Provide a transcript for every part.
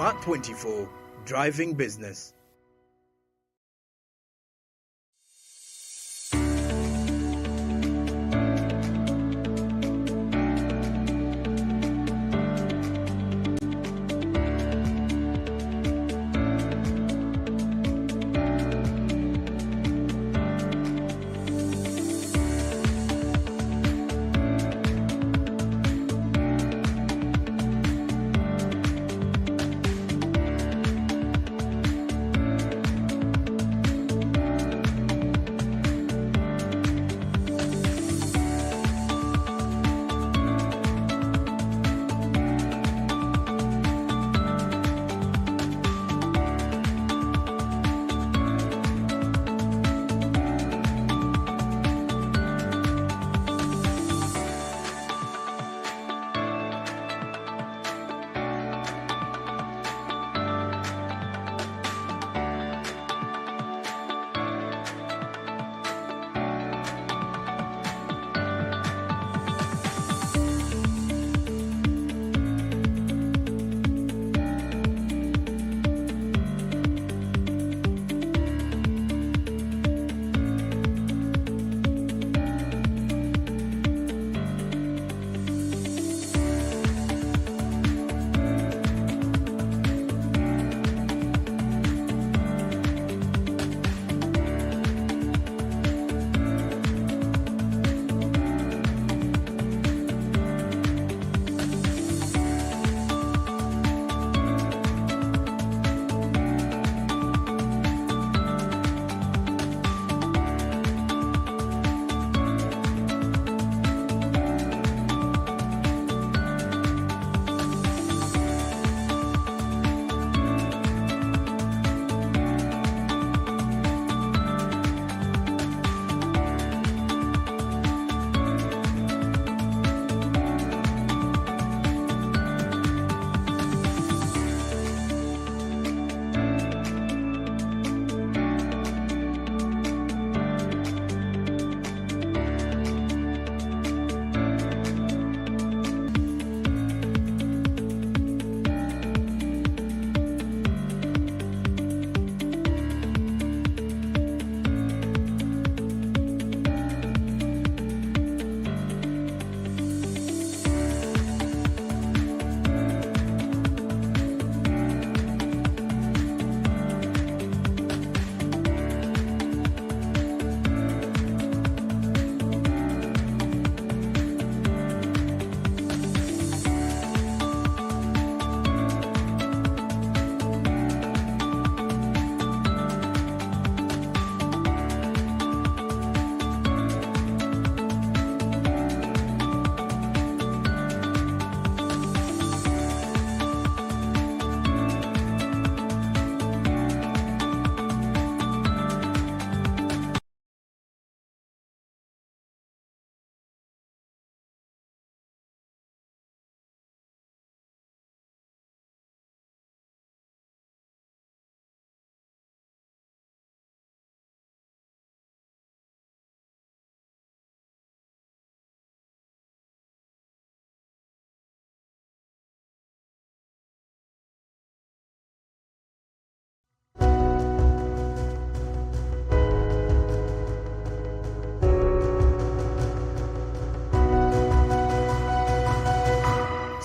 Smart24 Driving Business.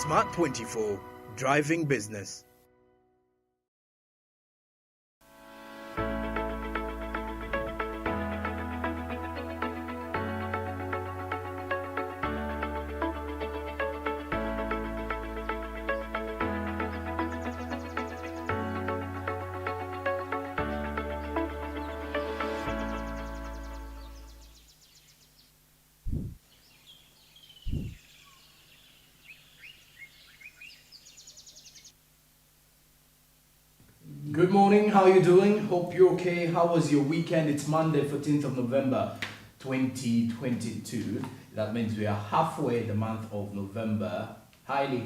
Smart24 Driving Business. Good morning, how are you doing? Hope you're okay. How was your weekend? It's Monday, 14th of November, 2022. That means we are halfway the month of November. Highly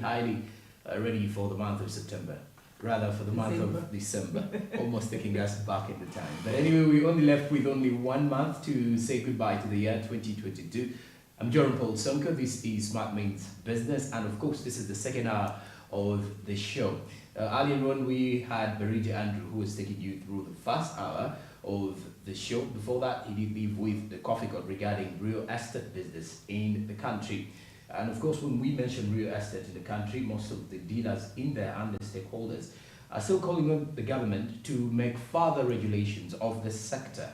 ready for the month of September. Rather for the month of December. Almost taking us back in the time. But anyway, we only left with only 1 month to say goodbye to the year 2022. I'm Jerome Paul Sonko. This is Smart Means Business. And of course, this is the second hour of the show. Earlier on, we had Berige Andrew, who was taking you through the first hour of the show. Before that, he did leave with the coffee cup regarding real estate business in the country. And of course, when we mention real estate in the country, most of the dealers in there and the stakeholders are still calling on the government to make further regulations of the sector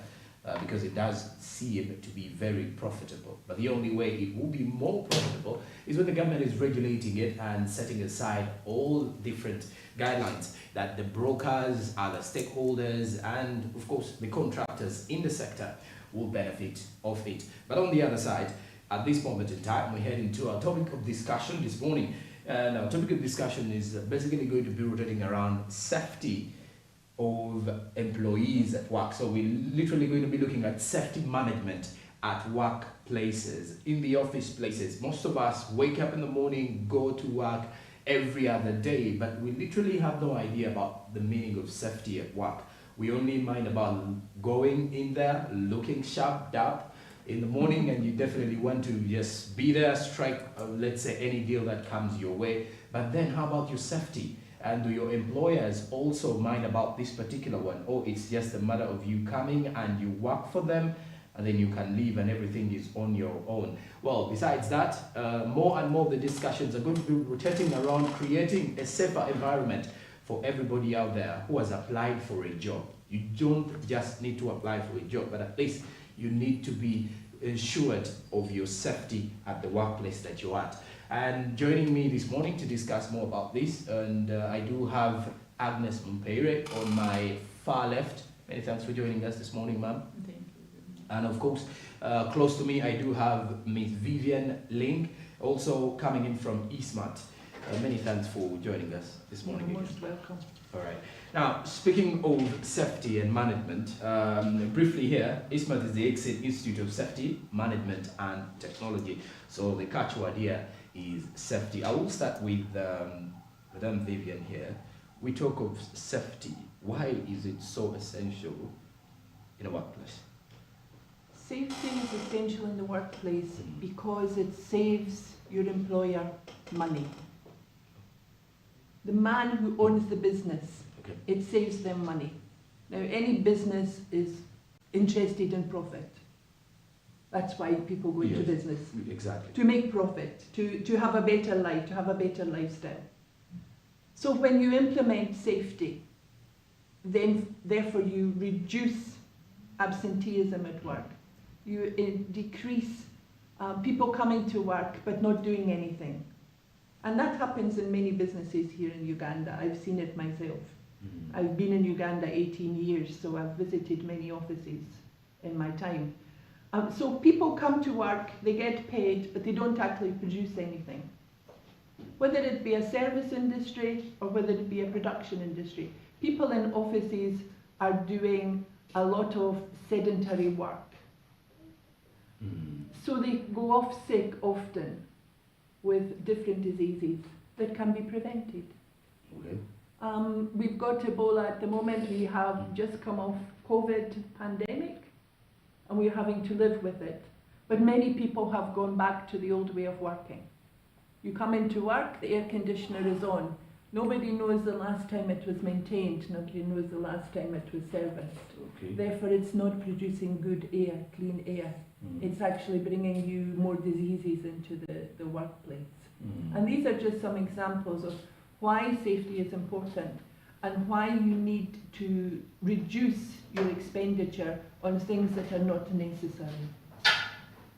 because it does seem to be very profitable. But the only way it will be more profitable is when the government is regulating it and setting aside all different guidelines that the brokers, other stakeholders, and of course the contractors in the sector will benefit of it. But on the other side, at this moment in time, we're heading to our topic of discussion this morning. And our topic of discussion is basically going to be rotating around safety of employees at work. So we're literally going to be looking at safety management at workplaces, in the office places. Most of us wake up in the morning, go to work every other day, but we literally have no idea about the meaning of safety at work. We only mind about going in there, looking sharp up in the morning, and you definitely want to just be there, strike, let's say, any deal that comes your way. But then how about your safety? And do your employers also mind about this particular one? Or it's just a matter of you coming and you work for them and then you can leave and everything is on your own? Well, besides that, more and more of the discussions are going to be rotating around creating a safer environment for everybody out there who has applied for a job. You don't just need to apply for a job, but at least you need to be assured of your safety at the workplace that you're at. And joining me this morning to discuss more about this, and I do have Agnes Mpere on my far left. Many thanks for joining us this morning, ma'am. Thank you. And of course, close to me, I do have Ms. Vivian Ling, also coming in from eSmart. Many thanks for joining us this morning. You're most welcome. All right. Now, speaking of safety and management, briefly here, eSmart is the Exit Institute of Safety, Management and Technology. So the catchword here is safety. I will start with Madam Vivian here. We talk of safety. Why is it so essential in a workplace? Safety is essential in the workplace because it saves your employer money. The man who owns the business, Okay. it saves them money. Now, any business is interested in profit. That's why people go into Yes. business. Exactly. To make profit, to have a better life, to have a better lifestyle. So when you implement safety, then therefore you reduce absenteeism at work. You decrease people coming to work but not doing anything. And that happens in many businesses here in Uganda. I've seen it myself. I've been in Uganda 18 years, so I've visited many offices in my time. So people come to work, they get paid, but they don't actually produce anything. Whether it be a service industry or whether it be a production industry, people in offices are doing a lot of sedentary work. So they go off sick often with different diseases that can be prevented. Okay. We've got Ebola at the moment. We have just come off COVID pandemic and we're having to live with it. But many people have gone back to the old way of working. You come into work, the air conditioner is on. Nobody knows the last time it was maintained. Nobody knows the last time it was serviced. Okay. Therefore, it's not producing good air, clean air. It's actually bringing you more diseases into the workplace. And these are just some examples of why safety is important and why you need to reduce your expenditure on things that are not necessary,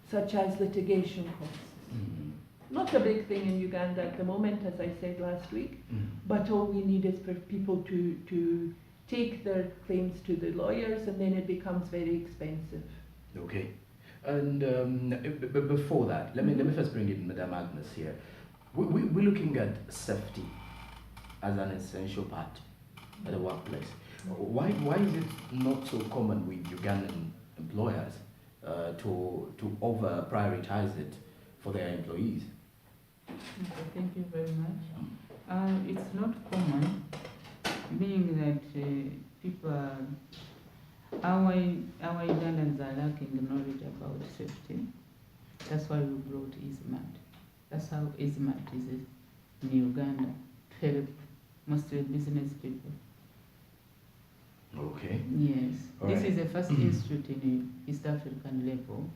such as litigation costs. Not a big thing in Uganda at the moment, as I said last week, but all we need is for people to take their claims to the lawyers, and then it becomes very expensive. Okay. And before that, let me first bring in Madame Agnes here. We're looking at safety as an essential part at the workplace. Why is it not so common with Ugandan employers to over prioritize it for their employees? Okay, thank you very much. It's not common, being that people are, our Ugandans are lacking knowledge about safety. That's why we brought eSmart. That's how eSmart is in Uganda, to help mostly business people. Okay. Yes, All this right. is the first institute in East African level.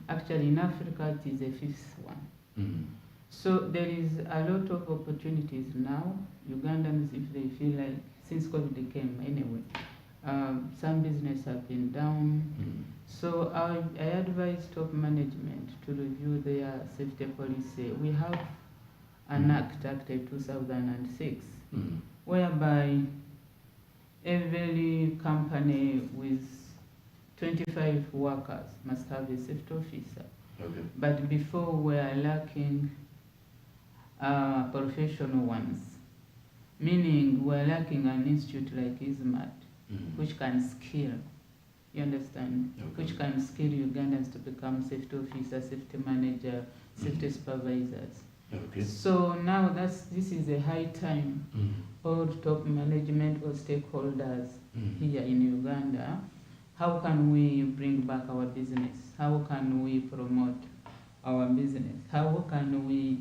Actually, in Africa, it is the fifth one. So there is a lot of opportunities now. Ugandans, if they feel like, since COVID came anyway, some business have been down. So I advise top management to review their safety policy. We have an Act 2006, whereby every company with 25 workers must have a safety officer. Okay. But before we are lacking professional ones, meaning we are lacking an institute like Smart, which can skill, you understand, Okay. which can skill Ugandans to become safety officer, safety manager, safety supervisors. Okay. So now this is a high time all top management or stakeholders here in Uganda. How can we bring back our business? How can we promote our business? How can we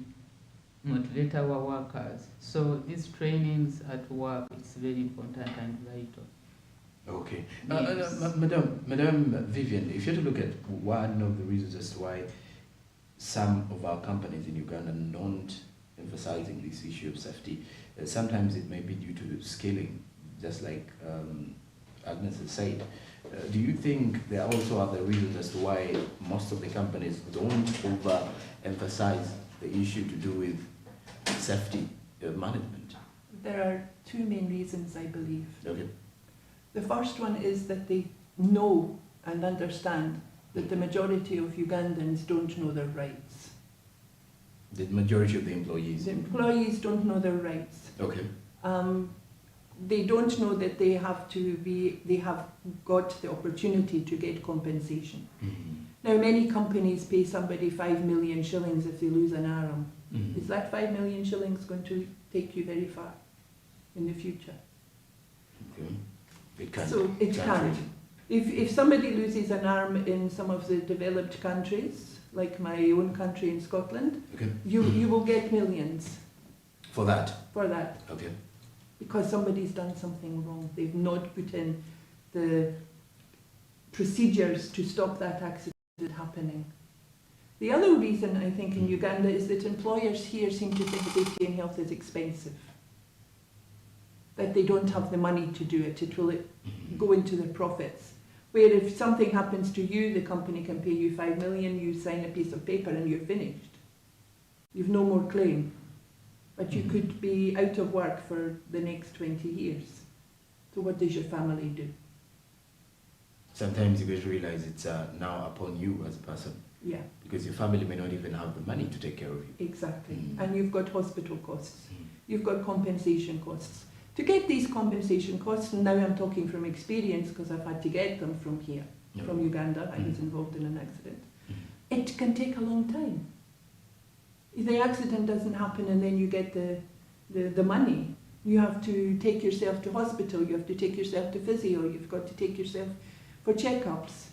motivate our workers? So these trainings at work, it's very important and vital. Okay. Yes. Madam Vivian, if you have to look at one of the reasons as to why some of our companies in Uganda not emphasizing this issue of safety, sometimes it may be due to scaling, just like Agnes has said. Do you think there are also other reasons as to why most of the companies don't overemphasize the issue to do with safety management? There are two main reasons, I believe. Okay. The first one is that they know and understand that the majority of Ugandans don't know their rights. The majority of the employees. The employees don't know their rights. Okay. They don't know that they have got the opportunity to get compensation. Now, many companies pay somebody 5 million shillings if they lose an arm. Is that 5 million shillings going to take you very far in the future? Okay. It can. So it can. If somebody loses an arm in some of the developed countries, like my own country in Scotland, Okay. you will get millions For that. for that, Okay. because somebody's done something wrong. They've not put in the procedures to stop that accident happening. The other reason, I think, in Uganda is that employers here seem to think safety and health is expensive, that they don't have the money to do it. It will go into their profits. Where if something happens to you, the company can pay you 5 million, you sign a piece of paper and you're finished. You've no more claim. But you could be out of work for the next 20 years. So what does your family do? Sometimes you guys realize it's now upon you as a person, Yeah, because your family may not even have the money to take care of you. exactly. And you've got hospital costs. You've got compensation costs. To get these compensation costs, and now I'm talking from experience because I've had to get them from here, from Uganda. I was involved in an accident. It can take a long time. If the accident doesn't happen and then you get the money, you have to take yourself to hospital, you have to take yourself to physio, you've got to take yourself for checkups.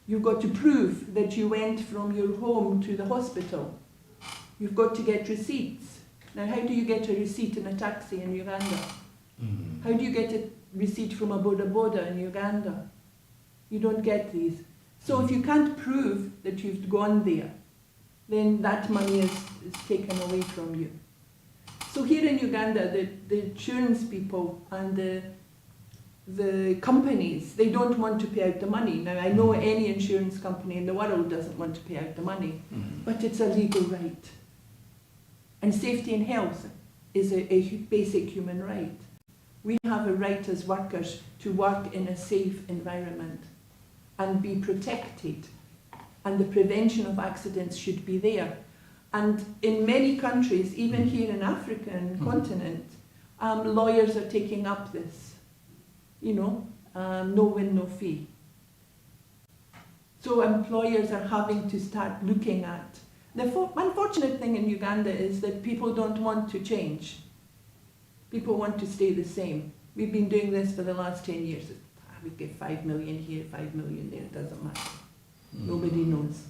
You've got to prove that you went from your home to the hospital. You've got to get receipts. Now, how do you get a receipt in a taxi in Uganda? How do you get a receipt from a boda boda in Uganda? You don't get these. So if you can't prove that you've gone there, then that money is taken away from you. So here in Uganda, the insurance people and the companies, they don't want to pay out the money. Now, I know any insurance company in the world doesn't want to pay out the money, but it's a legal right. And safety and health is a basic human right. We have a right as workers to work in a safe environment and be protected. And the prevention of accidents should be there. And in many countries, even here in African continent, lawyers are taking up this. You know, no win, no fee. So employers are having to start looking at. The unfortunate thing in Uganda is that people don't want to change. People want to stay the same. We've been doing this for the last 10 years. We get 5 million here, 5 million there, it doesn't matter. Nobody knows.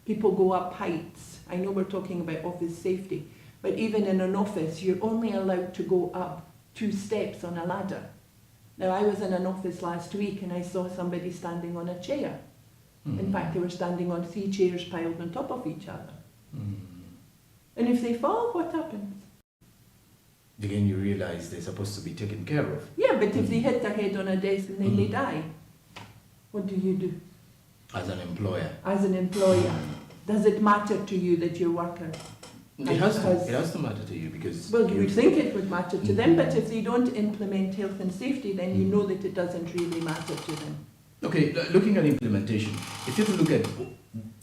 People go up heights. I know we're talking about office safety, But even in an office, you're only allowed to go up 2 steps on a ladder. Now, I was in an office last week and I saw somebody standing on a chair. In fact, they were standing on 3 chairs piled on top of each other. And if they fall, what happens? Again, you realize they're supposed to be taken care of. Yeah, but if they hit their head on a desk and then they die, what do you do? As an employer. As an employer, does it matter to you that your worker It has to matter to you because... Well, you would think it would matter to them, but if they don't implement health and safety, then you know that it doesn't really matter to them. Okay, looking at implementation, if you have to look at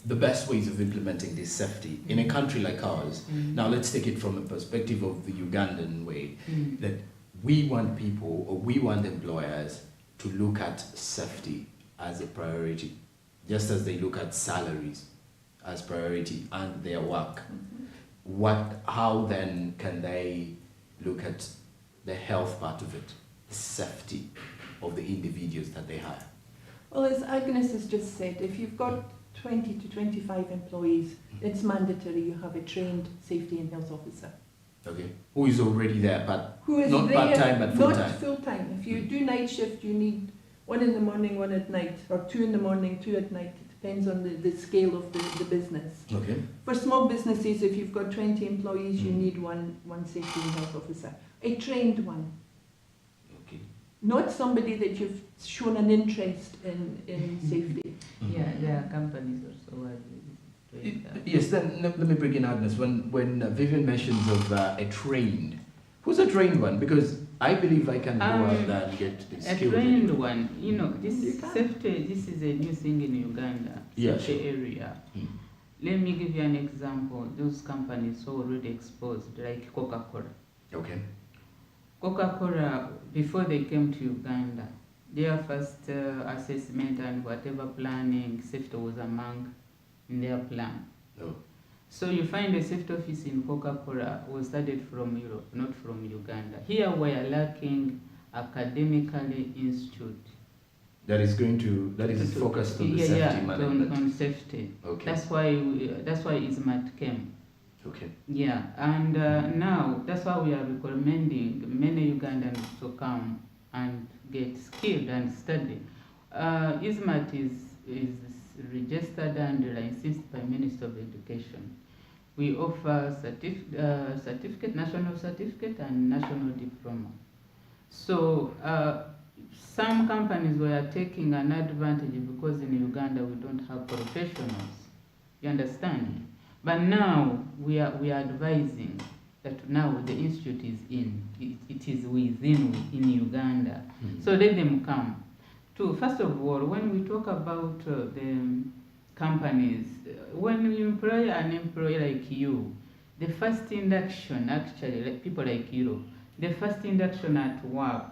the best ways of implementing this safety in a country like ours, now let's take it from a perspective of the Ugandan way, that we want people or we want employers to look at safety as a priority, just as they look at salaries as priority and their work. How then can they look at the health part of it, the safety of the individuals that they hire? Well, as Agnes has just said, if you've got 20 to 25 employees, it's mandatory you have a trained safety and health officer. Okay, who is already there, but who is not there, part-time, but full-time? Not full-time. If you do night shift, you need 1 in the morning, 1 at night, or 2 in the morning, 2 at night. It depends on the scale of the business. Okay. For small businesses, if you've got 20 employees, you need one safety and health officer. A trained one. Okay. Not somebody that you've shown an interest in safety. Yeah, there are companies also who are doing that. Yes, then let me bring in Agnes. When Vivian mentions of a trained, who's a trained one? Because I believe I can go out there and get the skills. A trained one, you know, You this can. safety, this is a new thing in Uganda, Yeah, safety sure. area. Let me give you an example. Those companies are already exposed, like Coca-Cola. Okay. Coca-Cola, before they came to Uganda, their first assessment and whatever planning, safety was among in their plan. Oh. So you find a safety office in Coca-Cola was started from Europe, not from Uganda. Here we are lacking academically institute. That is focused on the safety management. On safety. Okay. That's why Smart came. Okay. Yeah, and now that's why we are recommending many Ugandans to come and get skilled and study. Smart is registered and licensed by Ministry of Education. We offer certificate, national certificate and national diploma. So some companies were taking an advantage because in Uganda we don't have professionals. You understand? But now we are advising that now the institute is it is in Uganda. So let them come. First of all, when we talk about the companies, when you employ an employee like you, the first induction, actually, like people like you, the first induction at work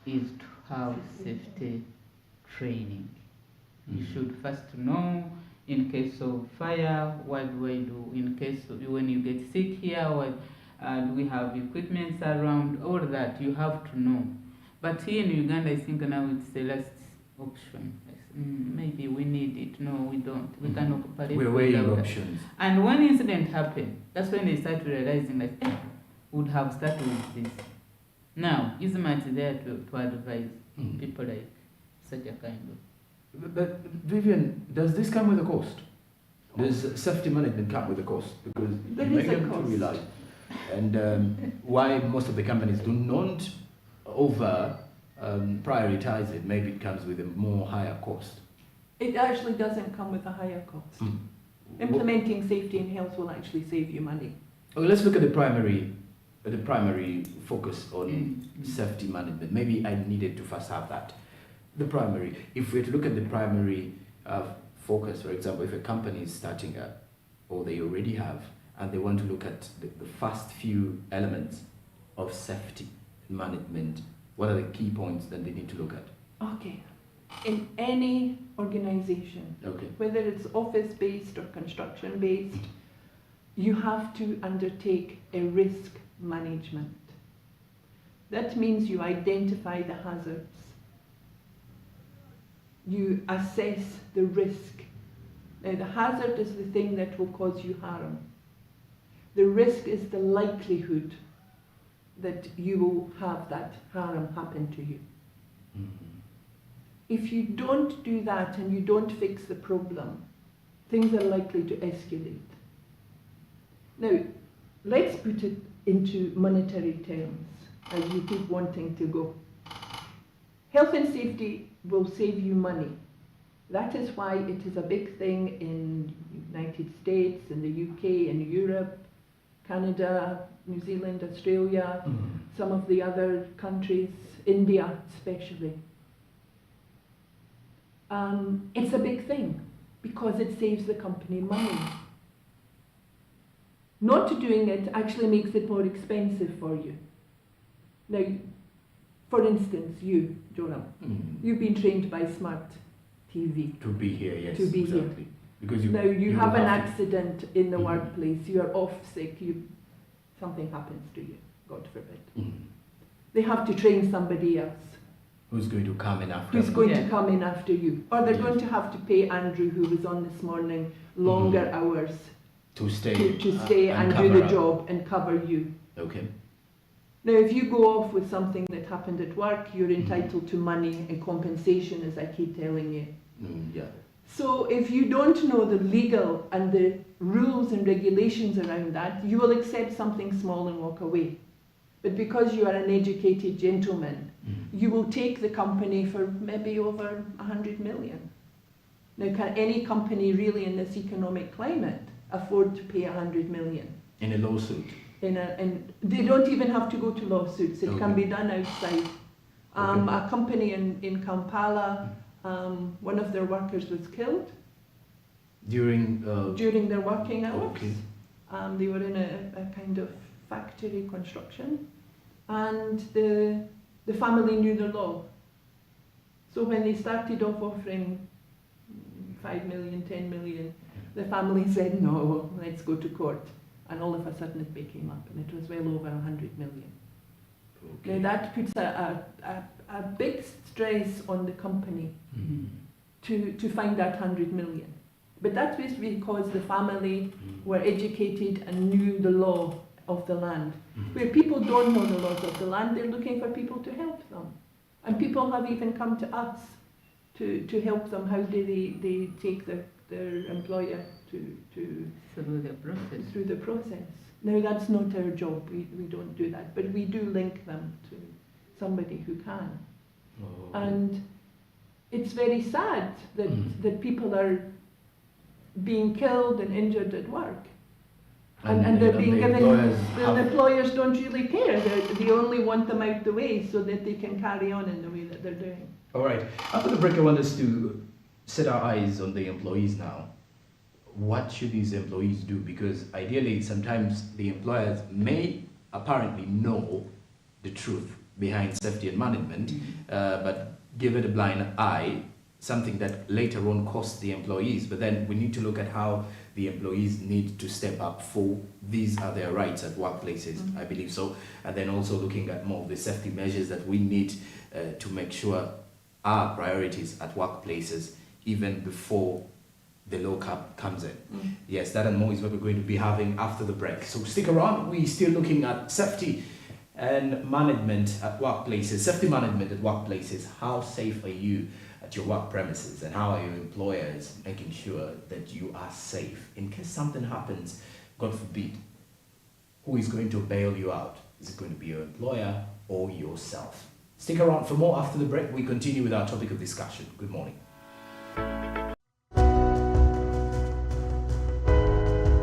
is to have safety training. You should first know, in case of fire, what do I do? In case of when you get sick here, do we have equipment around? All that you have to know. But here in Uganda, I think now it's the last option. Maybe we need it. No, we don't. We can operate. We're weighing options. And when incident happened, that's when they start realizing that would have started with this. Now, Smart is there to advise people like such a kind of. But Vivian, does this come with a cost? Does safety management come with a cost? Because There you is make a them to cost. realize. And why most of the companies do not prioritize it, maybe it comes with a more higher cost. It actually doesn't come with a higher cost. Implementing safety and health will actually save you money. Okay, let's look at the primary focus on safety management. Maybe I needed to first have that. The primary, if we were to look at the primary focus, for example, if a company is starting up, or they already have, and they want to look at the first few elements of safety management, what are the key points that they need to look at? Okay. In any organization, Okay. whether it's office-based or construction-based, you have to undertake a risk management. That means you identify the hazards. You assess the risk. Now, the hazard is the thing that will cause you harm. The risk is the likelihood that you will have that harm happen to you. If you don't do that and you don't fix the problem, things are likely to escalate. Now, let's put it into monetary terms, as you keep wanting to go. Health and safety will save you money. That is why it is a big thing in the United States, in the UK, in Europe, Canada, New Zealand, Australia, some of the other countries, India especially. It's a big thing because it saves the company money. Not doing it actually makes it more expensive for you. Now, for instance, you, Joram, you've been trained by Smart TV. To be here, yes. To be exactly. here. Because Now, you have an to- accident in the workplace, you are off sick, something happens to you, God forbid. They have to train somebody else Who's going to come in after? who's going to Yeah. come in after you. Or they're going to have to pay Andrew, who was on this morning, longer hours to stay, to stay and do cover the up. job and cover you. Okay. Now, if you go off with something that happened at work, you're entitled to money and compensation, as I keep telling you. Yeah. So if you don't know the legal and the rules and regulations around that, you will accept something small and walk away. But because you are an educated gentleman, you will take the company for maybe over 100 million. Now, can any company really in this economic climate afford to pay 100 million? In a lawsuit. And they don't even have to go to lawsuits. It can Okay. be done outside. Okay. A company in Kampala, one of their workers was killed During during their working hours. Okay. They were in a kind of factory construction, and the family knew the law. So when they started off offering 5 million, 10 million, the family said, no, let's go to court. And all of a sudden it became up, and it was well over 100 million. Okay. Now that puts a big stress on the company to find that 100 million. But that was because the family were educated and knew the law of the land. Where people don't know the laws of the land, they're looking for people to help them. And people have even come to us to help them. How do they take their employer through the process? Now, that's not our job. We don't do that. But we do link them to somebody who can. Oh. And it's very sad that people are being killed and injured at work. And they're being given, the employers don't really care. They only want them out the way so that they can carry on in the way that they're doing. All right. After the break, I want us to set our eyes on the employees now. What should these employees do? Because ideally, sometimes the employers may apparently know the truth behind safety and management, but give it a blind eye, something that later on costs the employees. But then we need to look at how the employees need to step up for these are their rights at workplaces, I believe so. And then also looking at more of the safety measures that we need to make sure are priorities at workplaces even before the lockup comes in. Yes, that and more is what we're going to be having after the break. So stick around. We're still looking at safety and management at workplaces, safety management at workplaces. How safe are you at your work premises, and how are your employers making sure that you are safe in case something happens, God forbid? Who is going to bail you out? Is it going to be your employer or yourself? Stick around for more after the break. We continue with our topic of discussion. Good morning.